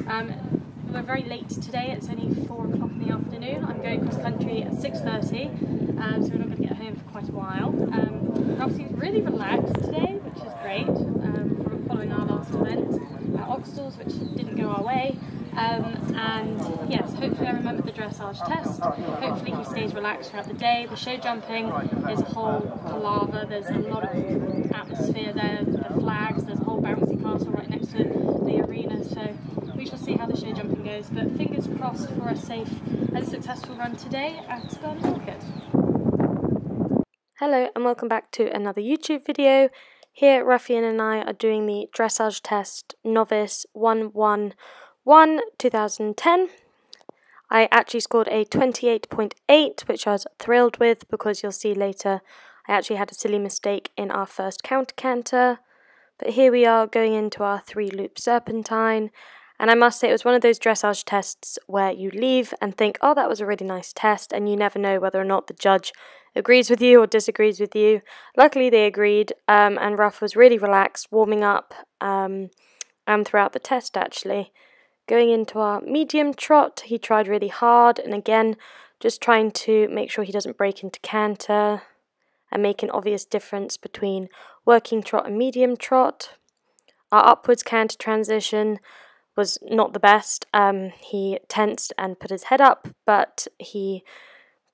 We're very late today, it's only 4 o'clock in the afternoon. I'm going cross country at 6:30, so we're not going to get home for quite a while. Obviously he's really relaxed today, which is great, from following our last event at Oxtalls, which didn't go our way. And yes, hopefully I remembered the dressage test. Hopefully he stays relaxed throughout the day. The show jumping is a whole palaver. There's a lot of atmosphere there, the flags, there's a whole bouncy castle right next to the arena, so we shall see how the show jumping goes, but fingers crossed for a safe and successful run today at Burnham Market. Hello and welcome back to another YouTube video. Here Ruffian and I are doing the dressage test novice 111 2010. I actually scored a 28.8, which I was thrilled with because you'll see later I actually had a silly mistake in our first counter canter. But here we are going into our 3-loop serpentine. And I must say it was one of those dressage tests where you leave and think, oh, that was a really nice test, and you never know whether or not the judge agrees with you or disagrees with you. Luckily they agreed, and Ruff was really relaxed, warming up and throughout the test actually. Going into our medium trot, he tried really hard, and again, just trying to make sure he doesn't break into canter and make an obvious difference between working trot and medium trot. Our upwards canter transition was not the best. He tensed and put his head up, but he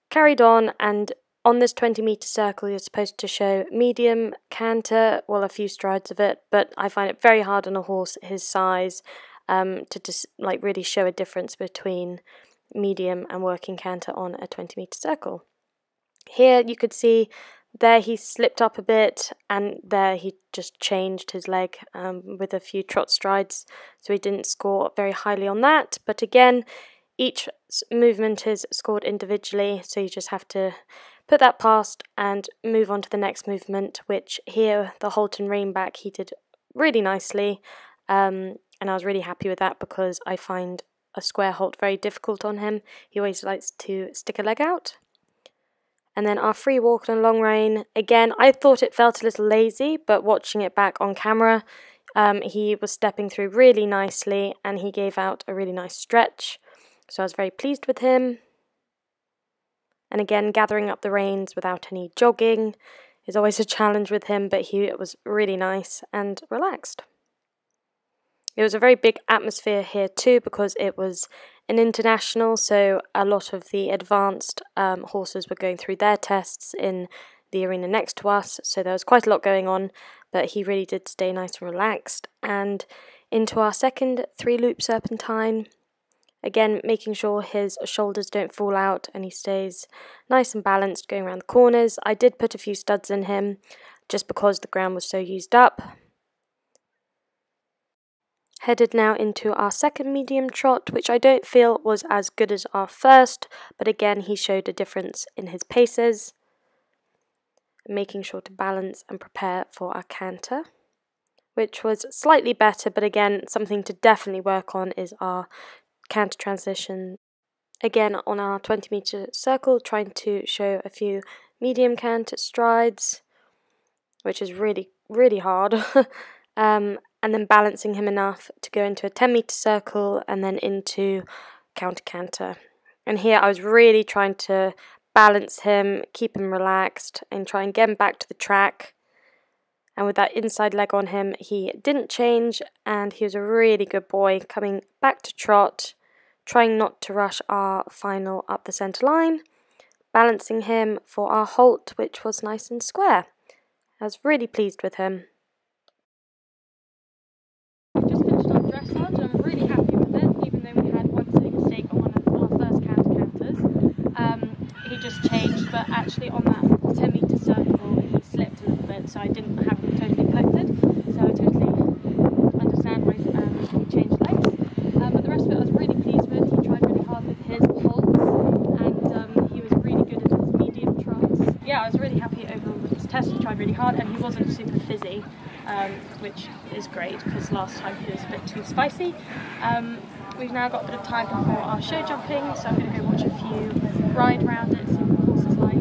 carried on, and on this 20-meter circle you're supposed to show medium canter, well, a few strides of it, but I find it very hard on a horse his size to just really show a difference between medium and working canter on a 20-meter circle. Here you could see there he slipped up a bit, and there he just changed his leg with a few trot strides, so he didn't score very highly on that. But again, each movement is scored individually, so you just have to put that past and move on to the next movement, which here, the halt and rein back, he did really nicely, and I was really happy with that because I find a square halt very difficult on him. He always likes to stick a leg out. And then our free walk and long rein, again, I thought it felt a little lazy, but watching it back on camera, he was stepping through really nicely and he gave out a really nice stretch. So I was very pleased with him. And again, gathering up the reins without any jogging is always a challenge with him, but he was really nice and relaxed. It was a very big atmosphere here too because it was an international, so a lot of the advanced horses were going through their tests in the arena next to us, so there was quite a lot going on, but he really did stay nice and relaxed. And into our second 3-loop serpentine, again making sure his shoulders don't fall out and he stays nice and balanced going around the corners. I did put a few studs in him just because the ground was so used up. Headed now into our second medium trot, which I don't feel was as good as our first, but again he showed a difference in his paces, making sure to balance and prepare for our canter, which was slightly better, but again something to definitely work on is our canter transition. Again on our 20-meter circle, trying to show a few medium canter strides, which is really hard. And then balancing him enough to go into a 10-meter circle and then into counter canter. And here I was really trying to balance him, keep him relaxed, and try and get him back to the track. And with that inside leg on him, he didn't change, and he was a really good boy, coming back to trot, trying not to rush our final up the centre line, balancing him for our halt, which was nice and square. I was really pleased with him. Dressage, and I'm really happy with it, even though we had one silly mistake on one of our first canters. He just changed, but actually on that 10-meter circle he slipped a little bit, so I didn't have him totally collected, so I totally understand why he changed legs. But the rest of it I was really pleased with. He tried really hard with his holds, and he was really good at his medium trots. Yeah, I was really happy overall with his test. He tried really hard and he wasn't super fizzy. Which is great because last time he was a bit too spicy. We've now got a bit of time before our show jumping, so I'm going to go watch a few ride around it, see what the horse is like,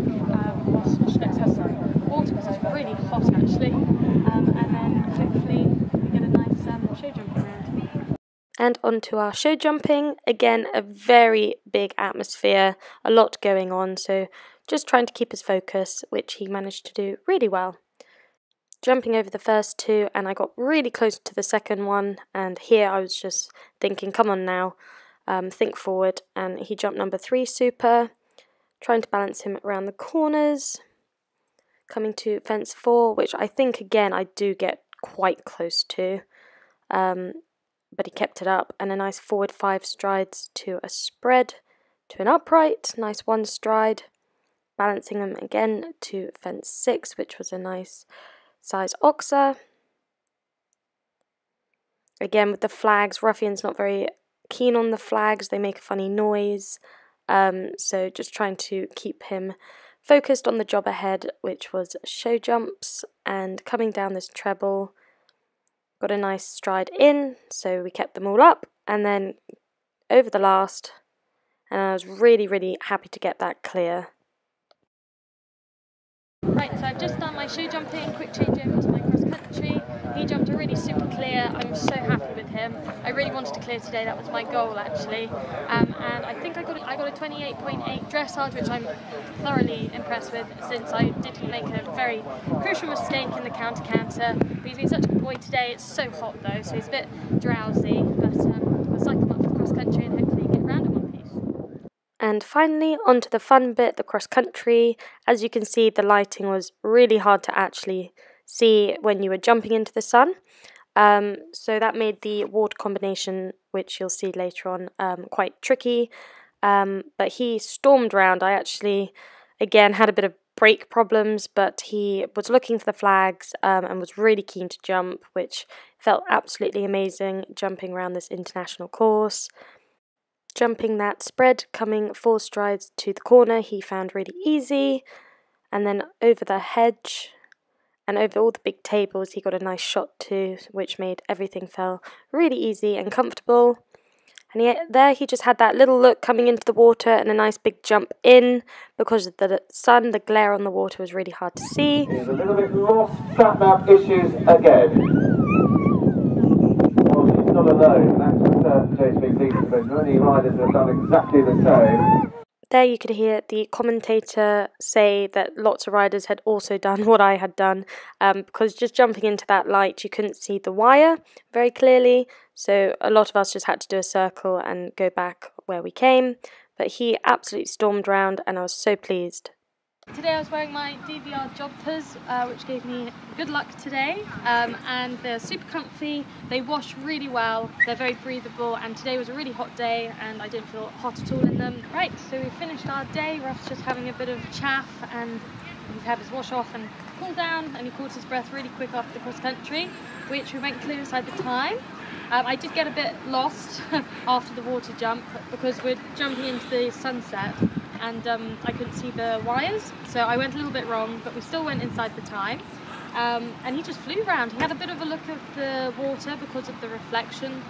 whilst Schnex has some water because it's really hot actually, and then hopefully we get a nice show jumping round. And on to our show jumping. Again, a very big atmosphere, a lot going on, so just trying to keep his focus, which he managed to do really well. Jumping over the first two, and I got really close to the second one, and here I was just thinking, come on now, think forward, and he jumped number 3 super, trying to balance him around the corners, coming to fence 4, which I think again I do get quite close to, but he kept it up, and a nice forward 5 strides to a spread, to an upright, nice 1 stride, balancing him again to fence 6, which was a nice size oxer. Again with the flags, Ruffian's not very keen on the flags, they make a funny noise, so just trying to keep him focused on the job ahead, which was show jumps, and coming down this treble, got a nice stride in, so we kept them all up, and then over the last, and I was really happy to get that clear. Right, so I've just done my show jumping, quick change over to my cross country. He jumped a really super clear. I'm so happy with him. I really wanted to clear today, that was my goal actually. And I think I got a 28.8 dressage, which I'm thoroughly impressed with, since I did make a very crucial mistake in the counter-canter. But he's been such a good boy today. It's so hot though, so he's a bit drowsy, but we'll cycle him up for the cross country and hopefully get round in one piece. And finally, onto the fun bit, the cross country. As you can see, the lighting was really hard to actually see when you were jumping into the sun. So that made the ward combination, which you'll see later on, quite tricky. But he stormed round. I actually, again, had a bit of brake problems, but he was looking for the flags and was really keen to jump, which felt absolutely amazing, jumping around this international course. Jumping that spread, coming 4 strides to the corner, he found really easy, and then over the hedge and over all the big tables he got a nice shot too, which made everything feel really easy and comfortable. And there he just had that little look coming into the water and a nice big jump in. Because of the sun, the glare on the water was really hard to see. There's a little bit lost sat nav issues again. Well, she's not alone, that's for certain, JSP Leeds, but many riders have done exactly the same. There you could hear the commentator say that lots of riders had also done what I had done, because just jumping into that light you couldn't see the wire very clearly, so a lot of us just had to do a circle and go back where we came, but he absolutely stormed round and I was so pleased. Today I was wearing my DVR jumpers, which gave me good luck today, and they're super comfy, they wash really well, they're very breathable, and today was a really hot day and I didn't feel hot at all in them. Right, so we finished our day. Ruff's just having a bit of chaff and he's had his wash off and cool down, and he caught his breath really quick after the cross country, which we went clear inside the time. I did get a bit lost after the water jump because we're jumping into the sunset and I couldn't see the wires, so I went a little bit wrong, but we still went inside the time. And he just flew around. He had a bit of a look at the water because of the reflection,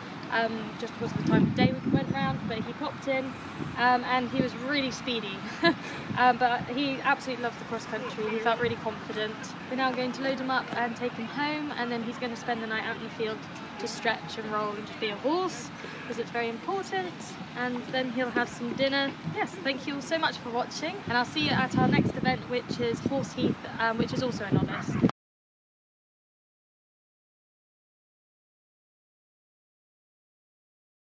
just because of the time of day we went round, but he popped in and he was really speedy. But he absolutely loved the cross country. He felt really confident. We're now going to load him up and take him home, and then he's going to spend the night out in the field to stretch and roll and just be a horse, because it's very important, and then he'll have some dinner. Yes, thank you all so much for watching, and I'll see you at our next event, which is Horse Heath, which is also a novice.